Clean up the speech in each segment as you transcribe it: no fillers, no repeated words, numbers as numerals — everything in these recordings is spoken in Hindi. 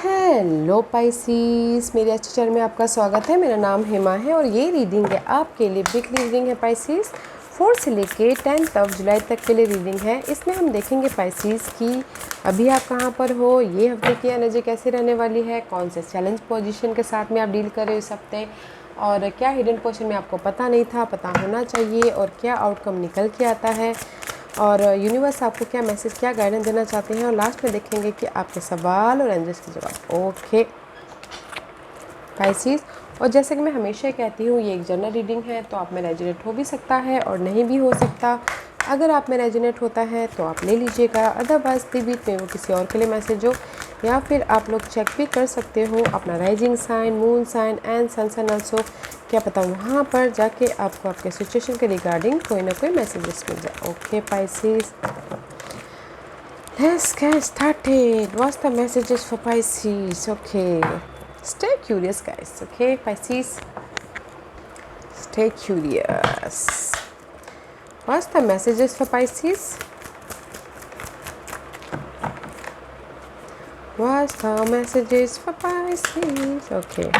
हेलो पाइसीस, मेरे अच्छे चैनल में आपका स्वागत है। मेरा नाम हेमा है और ये रीडिंग है आपके लिए वीकली रीडिंग है पाइसीस। 4 से लेके 10 जुलाई तक के लिए रीडिंग है। इसमें हम देखेंगे पाइसीस कि अभी आप कहाँ पर हो, ये हफ्ते की एनर्जी कैसे रहने वाली है, कौन से चैलेंज पोजीशन के साथ में आप डील कर रहे हो इस हफ्ते, और क्या हिडन पोजीशन में आपको पता नहीं था, पता होना चाहिए, और क्या आउटकम निकल के आता है, और यूनिवर्स आपको क्या मैसेज, क्या गाइडेंस देना चाहते हैं। और लास्ट में देखेंगे कि आपके सवाल और एंजल्स के जवाब। ओके पाइसीस, और जैसे कि मैं हमेशा कहती हूँ, ये एक जनरल रीडिंग है, तो आप में रेजोनेट हो भी सकता है और नहीं भी हो सकता। अगर आप में रेजोनेट होता है तो आप ले लीजिएगा, अदरवाइज बीच में वो किसी और के लिए मैसेज हो, या फिर आप लोग चेक भी कर सकते हो अपना rising sign, moon sign and sun sign also. क्या पता वहाँ पर जाके आपको आपके सिचुएशन के रिगार्डिंग कोई ना कोई मैसेजेस मिल जाए। Okay Pisces, let's get started. What's the messages for Pisces? Okay, stay curious guys. Okay Pisces, stay curious. What's the messages for Pisces? What's the messages for Pisces? Okay.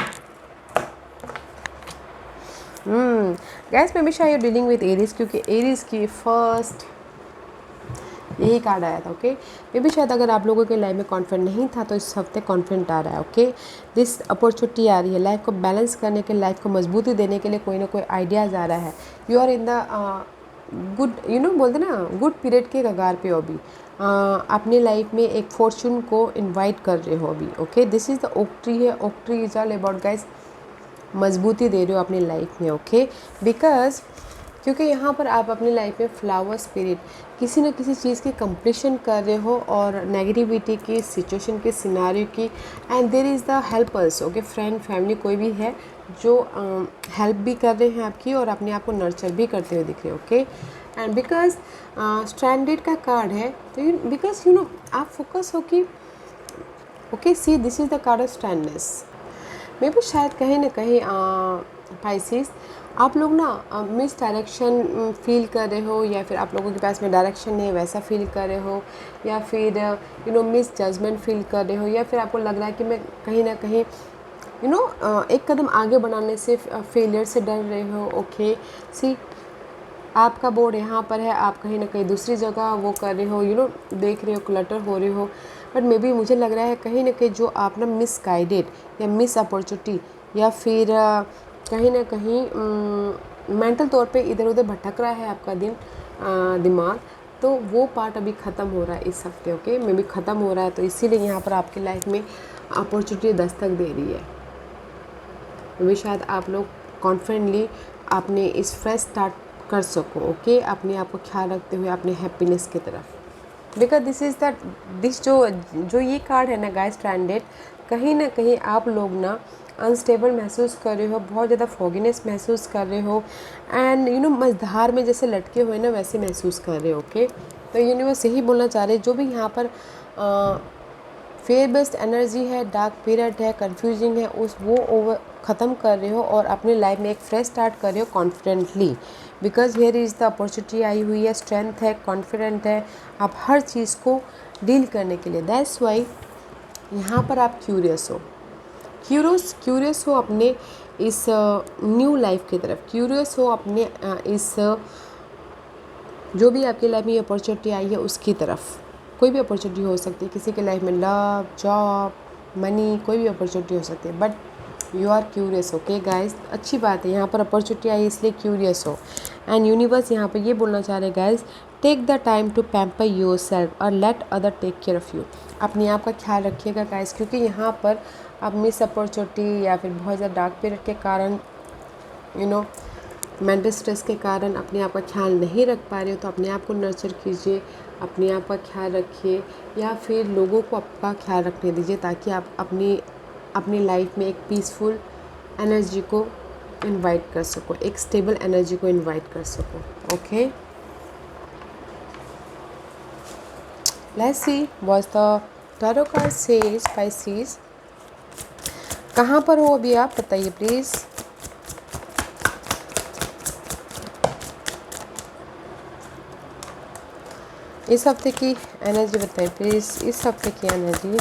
Guys, maybe you're dealing with Aries, क्योंकि Aries की फर्स्ट यही कार्ड आया था। ओके मे भी शायद अगर आप लोगों के लाइफ में कॉन्फिडेंट नहीं था तो इस हफ्ते कॉन्फिडेंट आ रहा है। ओके दिस अपॉर्चुनिटी आ रही है, लाइफ को बैलेंस करने के, लाइफ को मजबूती देने के लिए कोई ना कोई आइडियाज़ आ रहा है। You are in the good, बोलते ना, गुड पीरियड के कगार पे हो अभी। अपनी लाइफ में एक फॉर्चून को इन्वाइट कर रहे हो अभी। Okay this is the oak tree है। Oak tree is all about guys मजबूती दे रहे हो अपनी लाइफ में। ओके बिकॉज क्योंकि यहाँ पर आप अपनी लाइफ में फ्लावर स्पिरिट किसी न किसी चीज़ की कंप्लीशन कर रहे हो, और नेगेटिविटी की, सिचुएशन की, सिनारियो की, and there is the helpers. Okay friend, family, कोई भी है जो हेल्प भी कर रहे हैं आपकी और अपने आप को नर्चर भी करते हुए दिख रहे हो। ओके एंड बिकॉज स्ट्रैंडेड का कार्ड है, तो बिकॉज आप फोकस हो कि okay see this is the card of strandedness. May भी शायद कहीं ना कहीं पाइसीस आप लोग ना मिस डायरेक्शन फील कर रहे हो, या फिर आप लोगों के पास में डायरेक्शन नहीं है वैसा फील कर रहे हो, या फिर मिस जजमेंट फील कर रहे हो, या फिर आपको लग रहा है कि मैं कहीं ना कहीं एक कदम आगे बढ़ाने से फेलियर से डर रहे हो। ओके सी आपका बोर्ड यहाँ पर है, आप कहीं ना कहीं दूसरी जगह वो कर रहे हो, देख रहे हो, क्लटर हो रहे हो, बट मे बी मुझे लग रहा है कहीं ना कहीं जो आप ना मिस गाइडेड या मिस अपॉर्चुनिटी, या फिर कहीं ना कहीं मेंटल तौर पे इधर उधर भटक रहा है आपका दिमाग, तो वो पार्ट अभी ख़त्म हो रहा है इस हफ्ते। ओके मे बी ख़त्म हो रहा है, तो इसीलिए यहाँ पर आपकी लाइफ में अपॉर्चुनिटी दस्तक दे रही है। मे बी शायद आप लोग कॉन्फिडेंटली आपने इस फ्रेश स्टार्ट कर सको। ओके अपने आप को ख्याल रखते हुए अपने हैप्पीनेस की तरफ, बिकॉज दिस जो ये कार्ड है ना गाइस स्ट्रैंडेड, कहीं ना कहीं आप लोग ना अनस्टेबल महसूस कर रहे हो, बहुत ज़्यादा फॉगीनेस महसूस कर रहे हो, एंड मझधार में जैसे लटके हुए ना वैसे महसूस कर रहे हो। ओके तो यूनिवर्स यही बोलना चाह रहे हैं, जो भी यहाँ पर फेयर बेस्ड एनर्जी है, डार्क पीरियड है, कंफ्यूजिंग है, वो ओवर ख़त्म कर रहे हो और अपनी लाइफ में एक फ्रेश स्टार्ट कर रहे हो confidently. Because here is the opportunity आई हुई है, स्ट्रेंथ है, कॉन्फिडेंट है आप हर चीज़ को डील करने के लिए। दैट्स वाई यहाँ पर आप क्यूरियस हो, क्यूरियस हो अपने इस न्यू लाइफ की तरफ, क्यूरियस हो अपने इस जो भी आपकी लाइफ में अपॉर्चुनिटी आई है उसकी तरफ। कोई भी अपॉर्चुनिटी हो सकती है किसी की लाइफ में, लव, जॉब, मनी, कोई भी अपॉर्चुनिटी हो सकती है, but you are curious. Okay guys अच्छी बात है, यहाँ पर अपॉर्चुनिटी आई इसलिए क्यूरियस हो। एंड यूनिवर्स यहाँ पर ये बोलना चाह रहे हैं guys, take the time to pamper yourself और let other take care of you. अपने आप का ख्याल रखिएगा गाइस, क्योंकि यहाँ पर आप मिस अपॉर्चुनिटी या फिर बहुत ज़्यादा डार्क पीरियड के कारण मेंटल स्ट्रेस के कारण अपने आप का ख्याल नहीं रख पा रहे हो, तो अपने आप को नर्चर कीजिए, अपने आप का ख्याल रखिए, या फिर लोगों को आपका ख्याल रखने दीजिए, ताकि आप अपनी लाइफ में एक पीसफुल एनर्जी को इनवाइट कर सको, एक स्टेबल एनर्जी को इनवाइट कर सको। Okay let's see what the tarot card says Pisces. कहाँ पर हो अभी आप बताइए प्लीज़। इस हफ्ते की एनर्जी बताइए प्लीज़, इस हफ्ते की एनर्जी।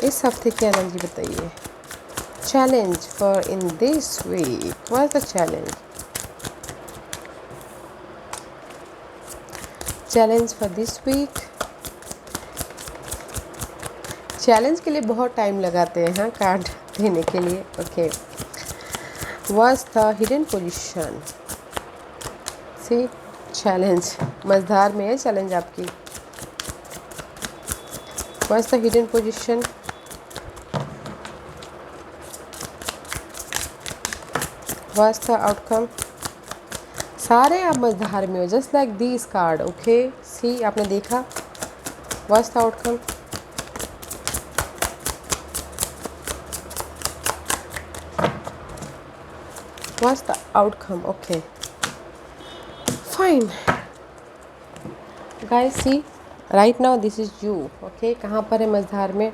इस हफ्ते की एनर्जी बताइए। Challenge for in this week, what is the challenge? Challenge for this week. Challenge के लिए बहुत टाइम लगाते हैं हाँ कार्ड देने के लिए। Okay, what's the hidden position? See challenge मझधार में है चैलेंज आपकी। What's the hidden position? What's the outcome? सारे आप मझधार में हो, just like this card. Okay, see आपने देखा। What's the outcome? What's the outcome? Okay fine guys, see right now this is you. Okay, कहाँ पर है मझधार में?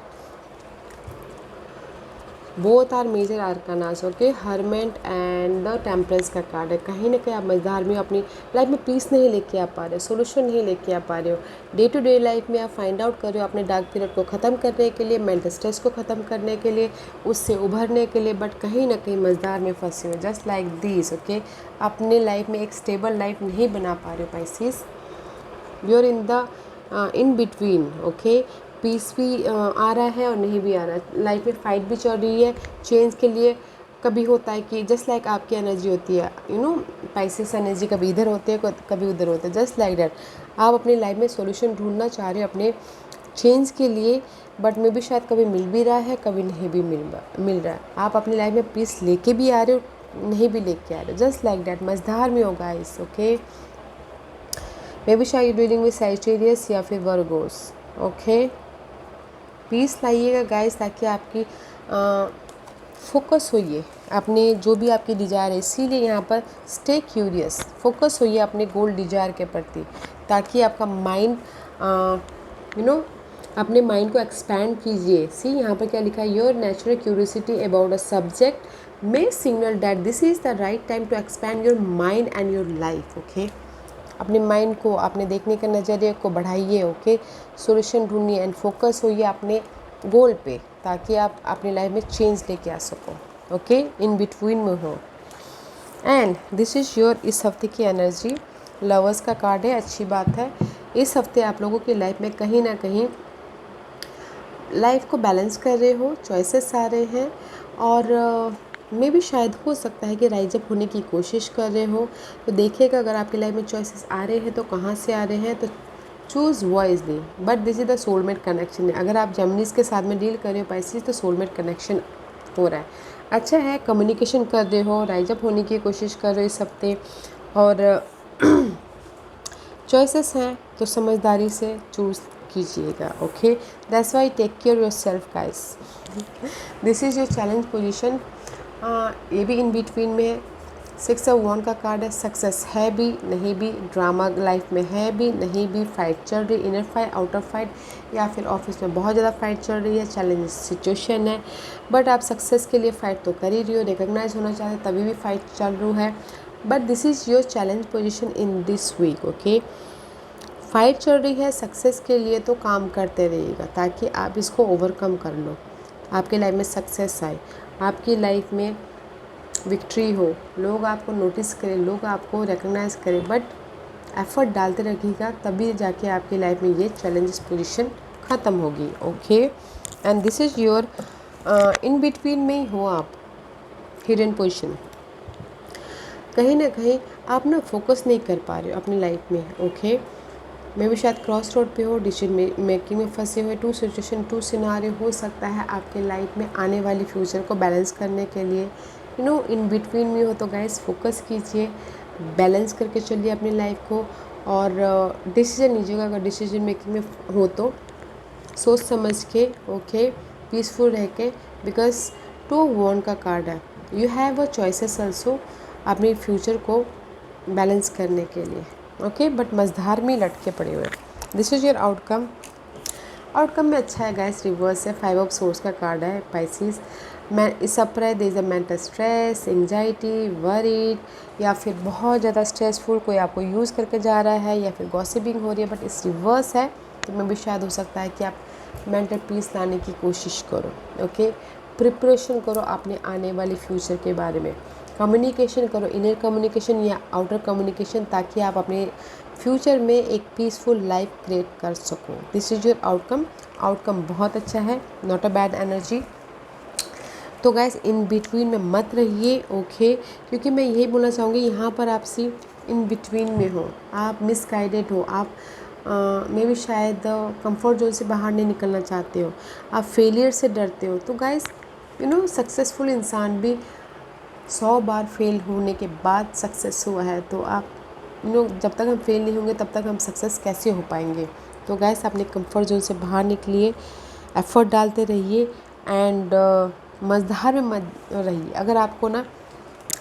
Both are major arcanas. Okay, hermit and the temperance का कार्ड है। कहीं ना कहीं आप मझधार में अपनी लाइफ में पीस नहीं लेके आ पा रहे हो, सोल्यूशन नहीं लेके आ पा रहे हो। डे टू डे लाइफ में आप फाइंड आउट कर रहे हो अपने डार्क पीरियड को ख़त्म करने के लिए, मेंटल स्ट्रेस को ख़त्म करने के लिए, उससे उभरने के लिए, बट कहीं ना कहीं मझधार में फंसे हो, जस्ट लाइक दिस। ओके, अपने लाइफ में एक स्टेबल लाइफ नहीं बना पा रहे हो Pisces. You are in the in between. Okay, peace भी आ रहा है और नहीं भी आ रहा है। लाइफ में फाइट भी चल रही है चेंज के लिए। कभी होता है कि जस्ट लाइक आपकी एनर्जी होती है, यू नो पाइसेस एनर्जी, कभी इधर होते हैं कभी उधर होते हैं, जस्ट लाइक दैट। आप अपनी लाइफ में सॉल्यूशन ढूंढना चाह रहे हो अपने चेंज के लिए, बट मे भी शायद कभी मिल भी रहा है, कभी नहीं भी मिल रहा है। आप अपनी लाइफ में पीस लेके भी आ रहे हो, नहीं भी लेके आ रहे हो, जस्ट लाइक दैट। मझधार में होगा इस। ओके, मे बी शायद डीलिंग विद सैजिटेरियस या फिर वर्गोस। ओके, पीस लाइएगा गाइस, ताकि आपकी फोकस होइए अपने जो भी आपकी डिज़ायर है। इसीलिए यहाँ पर स्टे क्यूरियस, फोकस होइए अपने गोल डिज़ायर के प्रति, ताकि आपका माइंड यू नो अपने माइंड को एक्सपैंड कीजिए। सी यहाँ पर क्या लिखा है? Your natural curiosity about a subject may signal that this is the right time to expand your mind and your life. Okay, अपने माइंड को, अपने देखने के नज़रिए को बढ़ाइए। ओके, सॉल्यूशन ढूंढिए एंड फोकस होइए अपने गोल पे, ताकि आप अपनी लाइफ में चेंज लेके आ सको। ओके, इन बिटवीन में हो। एंड दिस इज़ योर इस हफ्ते की एनर्जी। लवर्स का कार्ड है, अच्छी बात है। इस हफ्ते आप लोगों की लाइफ में कहीं ना कहीं लाइफ को बैलेंस कर रहे हो, चॉइसेस आ रहे हैं, और मे भी शायद हो सकता है कि राइज अप होने की कोशिश कर रहे हो। तो देखिएगा, अगर आपकी लाइफ में चॉइसेस आ रहे हैं तो कहाँ से आ रहे हैं, तो choose wisely. But this is the soulmate connection. अगर आप जेमिनीज के साथ में डील कर रहे हो पाइसेस, तो सोलमेट कनेक्शन हो रहा है, अच्छा है। कम्युनिकेशन कर रहे हो, राइज अप होने की कोशिश कर रहे हो इस हफ्ते, और चॉइसेस हैं तो समझदारी से चूज़ कीजिएगा। Okay, that's why take care your self guys. This is your challenge position. ये भी इन बिटवीन में है। 6 ऑफ वॉन्ड का कार्ड है। सक्सेस है भी नहीं भी, ड्रामा लाइफ में है भी नहीं भी, फाइट चल रही, इनर फाइट, आउटर फाइट, या फिर ऑफिस में बहुत ज़्यादा फाइट चल रही है, चैलेंज सिचुएशन है, बट आप सक्सेस के लिए फ़ाइट तो कर ही रही हो, रिकग्नाइज होना चाहते तभी भी फाइट चल रही है। But this is your challenge position in this week. Okay, fight चल रही है सक्सेस के लिए, तो काम करते रहिएगा ताकि आप इसको ओवरकम कर लो, आपके लाइफ में सक्सेस आए, आपकी लाइफ में विक्ट्री हो, लोग आपको नोटिस करें, लोग आपको रिकग्नाइज करें, बट एफर्ट डालते रहिएगा, तभी जाके आपकी लाइफ में ये चैलेंजेस पोजीशन ख़त्म होगी। Okay, and this is your in between में ही हो आप, हिडन पोजीशन। कहीं ना कहीं आप ना फोकस नहीं कर पा रहे हो अपनी लाइफ में। ओके, मैं भी शायद क्रॉस रोड पे हो, डिसीजन मेकिंग में फंसे हुए, टू सिचुएशन, टू सिनारियो हो सकता है आपके लाइफ में आने वाली फ्यूचर को बैलेंस करने के लिए, यू नो इन बिटवीन में हो। तो गाइस फोकस कीजिए, बैलेंस करके चलिए अपनी लाइफ को, और डिसीजन लीजिएगा। अगर डिसीजन मेकिंग में हो तो सोच समझ के, ओके, पीसफुल रह के, बिकॉज 2 वॉन्ड का कार्ड है। You have a choices also अपने फ्यूचर को बैलेंस करने के लिए। ओके, बट मझधार में लटके पड़े हुए। This is your outcome. Outcome में अच्छा है गाइस, रिवर्स है, 5 ऑफ सोर्स का कार्ड है पाइसेस। मैं इस अप्रैल there is a mental stress, anxiety, worried, या फिर बहुत ज़्यादा स्ट्रेसफुल कोई आपको यूज़ करके जा रहा है, या फिर गॉसिपिंग हो रही है, बट इस रिवर्स है। तो मैं भी शायद हो सकता है कि आप मेंटल पीस लाने की कोशिश करो। ओके, प्रिपरेशन करो अपने आने वाले फ्यूचर के बारे में, कम्युनिकेशन करो, इनर कम्युनिकेशन या आउटर कम्युनिकेशन, ताकि आप अपने फ्यूचर में एक पीसफुल लाइफ क्रिएट कर सको। This is your outcome. Outcome बहुत अच्छा है, नॉट अ बैड एनर्जी। तो गैस इन बिटवीन में मत रहिए। ओके, क्योंकि मैं यही बोलना चाहूँगी, यहाँ पर आप सी इन बिटवीन में हो, आप मिसगाइडेड हो, आप मे भी शायद कंफर्ट जोन से बाहर नहीं निकलना चाहते हो, आप फेलियर से डरते हो। तो गाइस सक्सेसफुल इंसान भी 100 बार फेल होने के बाद सक्सेस हुआ है। तो आप जब तक हम फेल नहीं होंगे तब तक हम सक्सेस कैसे हो पाएंगे। तो गाइस अपने कंफर्ट जोन से बाहर निकलिए, एफर्ट डालते रहिए एंड मझधार में मत रहिए। अगर आपको ना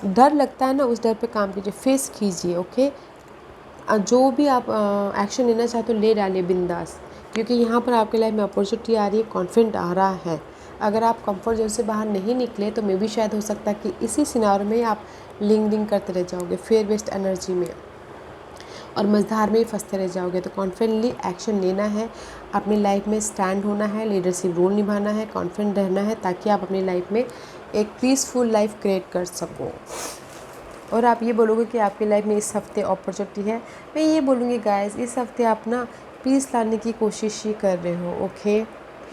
डर लगता है ना, उस डर पे काम कीजिए, फेस कीजिए। ओके, जो भी आप एक्शन लेना चाहते हो ले डालिए बिंदास, क्योंकि यहाँ पर आपके लाइफ में अपॉर्चुनिटी आ रही है, कॉन्फिडेंट आ रहा है। अगर आप कंफर्ट जोन से बाहर नहीं निकले तो मे भी शायद हो सकता है कि इसी सिनारियो में आप लिंगरिंग करते रह जाओगे, फेयर बेस्ड एनर्जी में, और मझधार में ही फंसते रह जाओगे। तो कॉन्फिडेंटली एक्शन लेना है, अपनी लाइफ में स्टैंड होना है, लीडरशिप रोल निभाना है, कॉन्फिडेंट रहना है, ताकि आप अपनी लाइफ में एक पीसफुल लाइफ क्रिएट कर सको। और आप ये बोलोगे कि आपकी लाइफ में इस हफ्ते अपॉर्चुनिटी है, मैं ये बोलूँगी गाइस, इस हफ्ते आप ना पीस लाने की कोशिश ही कर रहे हो। ओके,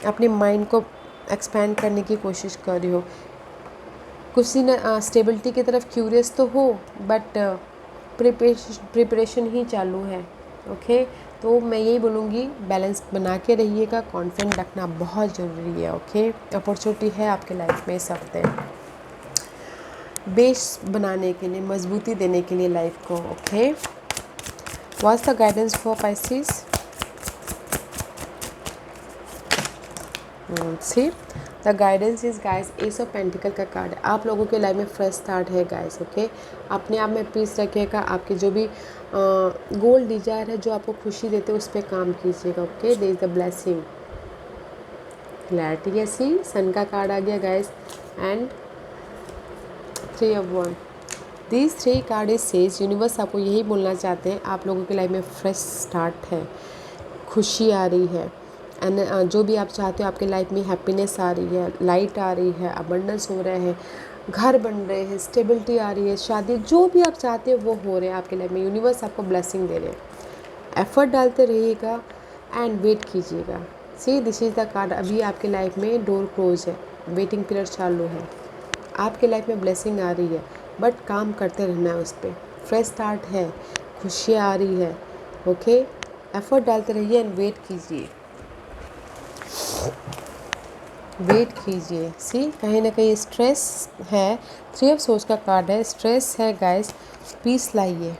अपने माइंड को एक्सपैंड करने की कोशिश कर रहे हो, कुछ ना स्टेबिलिटी की तरफ क्यूरियस तो हो, बट प्रिपरेशन ही चालू है। ओके, तो मैं यही बोलूँगी, बैलेंस बना के रहिएगा, कॉन्फिडेंट रखना बहुत ज़रूरी है। ओके, अपॉर्चुनिटी है आपके लाइफ में इस हफ्ते, बेस बनाने के लिए, मजबूती देने के लिए लाइफ को। Okay, what's the guidance for Pisces? See the guidance is guys, S of pentacle का कार्ड है। आप लोगों के लाइफ में फ्रेश स्टार्ट है गाइस। ओके, अपने आप में पीस रखिएगा, आपके जो भी गोल डिजायर है, जो आपको खुशी देते हैं, उस पर काम कीजिएगा। Okay, there is the blessing, clarity है। सी सन का कार्ड आ गया guys, and 3 of 1। These 3 card is says, universe आपको यही बोलना चाहते हैं, आप लोगों की लाइफ में फ्रेश स्टार्ट है, खुशी आ रही है, एंड जो भी आप चाहते हो आपके लाइफ में हैप्पीनेस आ रही है, लाइट आ रही है, अबंडेंस हो रहे हैं, घर बन रहे हैं, स्टेबिलिटी आ रही है, शादी, जो भी आप चाहते हो वो हो रहे हैं आपके लाइफ में। यूनिवर्स आपको ब्लेसिंग दे रहे हैं। एफर्ट डालते रहिएगा एंड वेट कीजिएगा। सी दिस इज़ द कार्ड, अभी आपके लाइफ में डोर क्लोज है, वेटिंग पीरियड चालू है, आपके लाइफ में ब्लेसिंग आ रही है, बट काम करते रहना है उस पर। फ्रेश स्टार्ट है, खुशियाँ आ रही है। ओके, एफर्ट डालते रहिए एंड वेट कीजिए, वेट कीजिए। सी कहीं ना कहीं स्ट्रेस है, 3 ऑफ सोर्स का कार्ड है, स्ट्रेस है गाइस, पीस लाइए।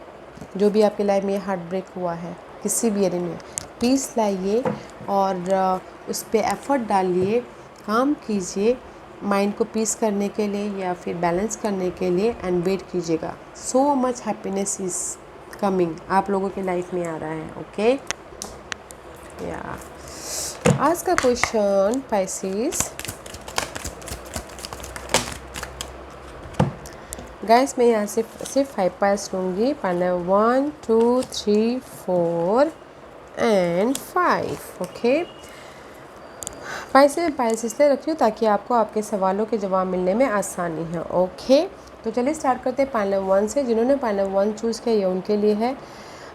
जो भी आपकी लाइफ में हार्ट ब्रेक हुआ है किसी भी एरिया में, पीस लाइए और उस पर एफर्ट डालिए, काम कीजिए माइंड को पीस करने के लिए या फिर बैलेंस करने के लिए, एंड वेट कीजिएगा। So much happiness is coming, आप लोगों की लाइफ में आ रहा है। ओके, या आज का क्वेश्चन पाइसेस, गाइस मैं यहाँ से सिर्फ 5 पाइल्स लूँगी, पाना 1 2 3 4 एंड 5। ओके, पाइल्स इसलिए रखी हूँ ताकि आपको आपके सवालों के जवाब मिलने में आसानी है। ओके, तो चलिए स्टार्ट करते हैं पाइल नंबर 1 से। जिन्होंने पाइल नंबर 1 चूज़ किया ये उनके लिए है।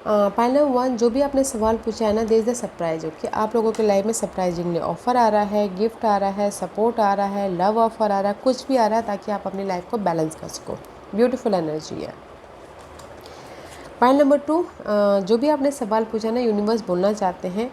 पाइल नंबर 1, जो भी आपने सवाल पूछा है ना, there is the surprise. Okay, आप लोगों के लाइफ में सरप्राइजिंगली ऑफर आ रहा है, गिफ्ट आ रहा है, सपोर्ट आ रहा है, लव ऑफर आ रहा है, कुछ भी आ रहा है ताकि आप अपनी लाइफ को बैलेंस कर सको। ब्यूटीफुल एनर्जी है। पाइल नंबर 2, जो भी आपने सवाल पूछा ना, यूनिवर्स बोलना चाहते हैं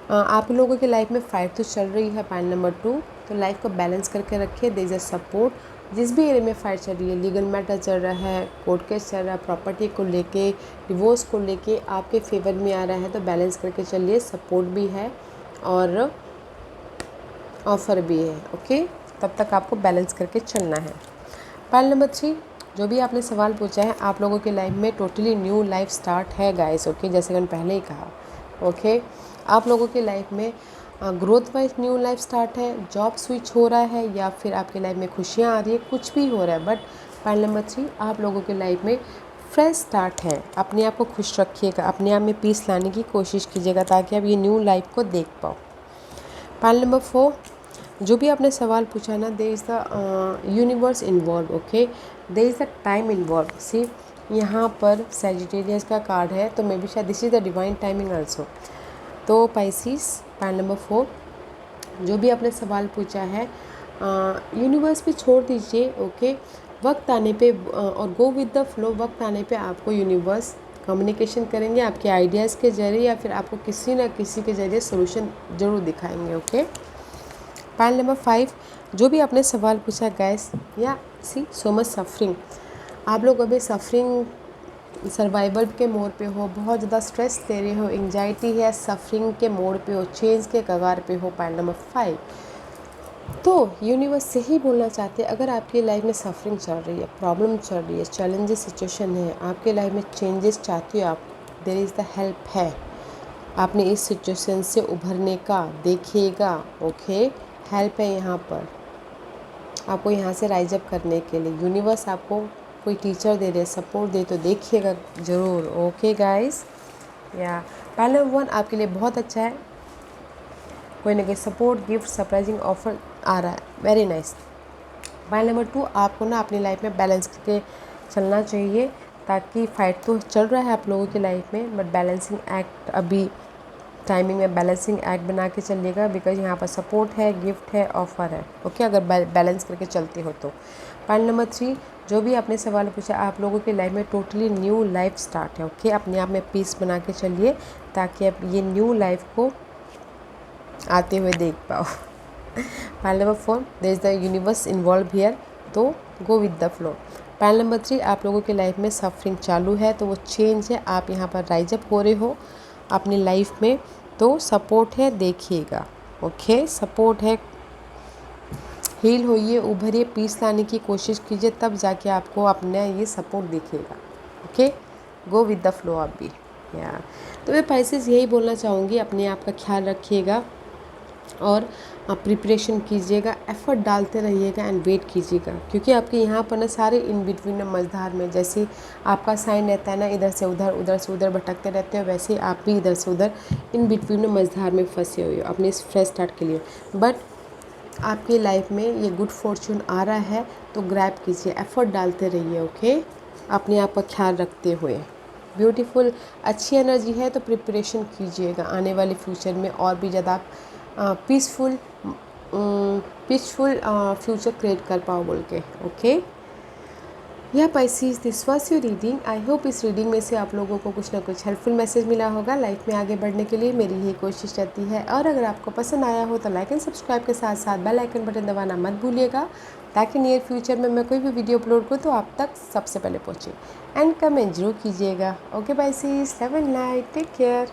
आप लोगों की लाइफ में फाइट तो चल रही है। पाइल नंबर 2, तो लाइफ को बैलेंस करके रखिए, देयर इज अ सपोर्ट। जिस भी एरिया में फाइट चल रही है, लीगल मैटर चल रहा है, कोर्ट केस चल रहा है, प्रॉपर्टी को लेके, डिवोर्स को लेके आपके फेवर में आ रहा है, तो बैलेंस करके चलिए, सपोर्ट भी है और ऑफर भी है। ओके, तब तक आपको बैलेंस करके चलना है। पाइल नंबर 3, जो भी आपने सवाल पूछा है, आप लोगों की लाइफ में टोटली न्यू लाइफ स्टार्ट है गाइस। ओके, जैसे मैंने पहले ही कहा। ओके, आप लोगों की लाइफ में growth wise new life start है, जॉब स्विच हो रहा है, या फिर आपकी लाइफ में खुशियाँ आ रही है, कुछ भी हो रहा है, बट पाइल नंबर 3, आप लोगों की लाइफ में फ्रेश स्टार्ट है, अपने आप को खुश रखिएगा, अपने आप में पीस लाने की कोशिश कीजिएगा ताकि आप ये न्यू लाइफ को देख पाओ। पाइल नंबर 4, जो भी आपने सवाल पूछा ना, there is the universe involve, okay, there is the time involve. See यहाँ पर सैजिटेरियस का कार्ड है, तो मे बी शायद this is the divine timing also. तो पाइसिस, पाइल नंबर 4, जो भी आपने सवाल पूछा है यूनिवर्स पे छोड़ दीजिए, ओके। वक्त आने पे और गो विद द फ्लो, वक्त आने पे आपको यूनिवर्स कम्युनिकेशन करेंगे आपके आइडियाज़ के ज़रिए, या फिर आपको किसी न किसी के ज़रिए सोल्यूशन ज़रूर दिखाएंगे, ओके। पाइल नंबर 5, जो भी आपने सवाल पूछा गैस, या सी सो मच सफरिंग, आप लोग अभी सफरिंग सर्वाइवल के मोड पे हो, बहुत ज़्यादा स्ट्रेस ले रहे हो, एंजाइटी है, सफरिंग के मोड पे हो, चेंज के कगार पे हो। पाइल नंबर 5, तो यूनिवर्स से ही बोलना चाहते हैं, अगर आपकी लाइफ में सफरिंग चल रही है, प्रॉब्लम चल रही है, चैलेंजेस सिचुएशन है, आपके लाइफ में चेंजेस चाहते हो आप, देयर इज़ द हेल्प है, आपने इस सिचुएशन से उभरने का देखिएगा, ओके। हेल्प है यहाँ पर आपको, यहाँ से राइज अप करने के लिए यूनिवर्स आपको कोई टीचर दे रहे, सपोर्ट दे, तो देखिएगा ज़रूर, ओके गाइस। या पाइल नंबर 1 आपके लिए बहुत अच्छा है, कोई ना कोई सपोर्ट, गिफ्ट, सरप्राइजिंग ऑफर आ रहा है, वेरी नाइस। पाइल नंबर 2, आपको ना अपनी लाइफ में बैलेंस करके चलना चाहिए, ताकि फाइट तो चल रहा है आप लोगों की लाइफ में, बट बैलेंसिंग एक्ट अभी टाइमिंग में बैलेंसिंग एक्ट बना के चलिएगा, बिकॉज यहाँ पर सपोर्ट है, गिफ्ट है, ऑफर है, ओके, अगर बैलेंस करके चलते हो तो। पाइल नंबर 3, जो भी आपने सवाल पूछा, आप लोगों की लाइफ में टोटली न्यू लाइफ स्टार्ट है, ओके। अपने आप में पीस बना के चलिए ताकि आप ये न्यू लाइफ को आते हुए देख पाओ। Pile number 4, there is the universe involve here, तो go with the flow. Pile number 3, आप लोगों की लाइफ में सफरिंग चालू है, तो वो चेंज है, आप यहाँ पर राइज अप हो रहे हो अपनी लाइफ में, तो सपोर्ट है, देखिएगा, ओके, सपोर्ट है, हील होइए, उभरिए, पीस लाने की कोशिश कीजिए, तब जाके आपको अपना ये सपोर्ट दिखेगा, okay. Go with the flow आप भी। या तो मैं पाइसेस यही बोलना चाहूँगी, अपने आप का ख्याल रखिएगा और आप प्रिपरेशन कीजिएगा, एफर्ट डालते रहिएगा एंड वेट कीजिएगा, क्योंकि आपके यहाँ पर ना सारे इन बिटवीन मझधार में, जैसे आपका साइन रहता है ना, इधर से उधर, उधर से उधर भटकते रहते हो, वैसे ही आप भी इधर से उधर इन बिटवीन में मझधार में फंसे हुए हो अपने इस फ्रेश स्टार्ट के लिए। बट आपकी लाइफ में ये गुड फॉर्चून आ रहा है, तो ग्रैब कीजिए, एफर्ट डालते रहिए, ओके, अपने आप का ख्याल रखते हुए। ब्यूटीफुल अच्छी एनर्जी है, तो प्रिपरेशन कीजिएगा आने वाले फ्यूचर में और भी ज़्यादा पीसफुल फ्यूचर क्रिएट कर पाओ बोल के, ओके। या Pisces, this was your reading. I hope इस रीडिंग में से आप लोगों को कुछ ना कुछ हेल्पफुल मैसेज मिला होगा। लाइफ में आगे बढ़ने के लिए मेरी यही कोशिश रहती है, और अगर आपको पसंद आया हो तो लाइक एंड सब्सक्राइब के साथ साथ बेल आइकन बटन दबाना मत भूलिएगा, ताकि नियर फ्यूचर में मैं कोई भी वीडियो अपलोड करूँ तो आप तक सबसे पहले पहुँचे। एंड कमेंट जरूर कीजिएगा। Okay Pisces, have a night, take care.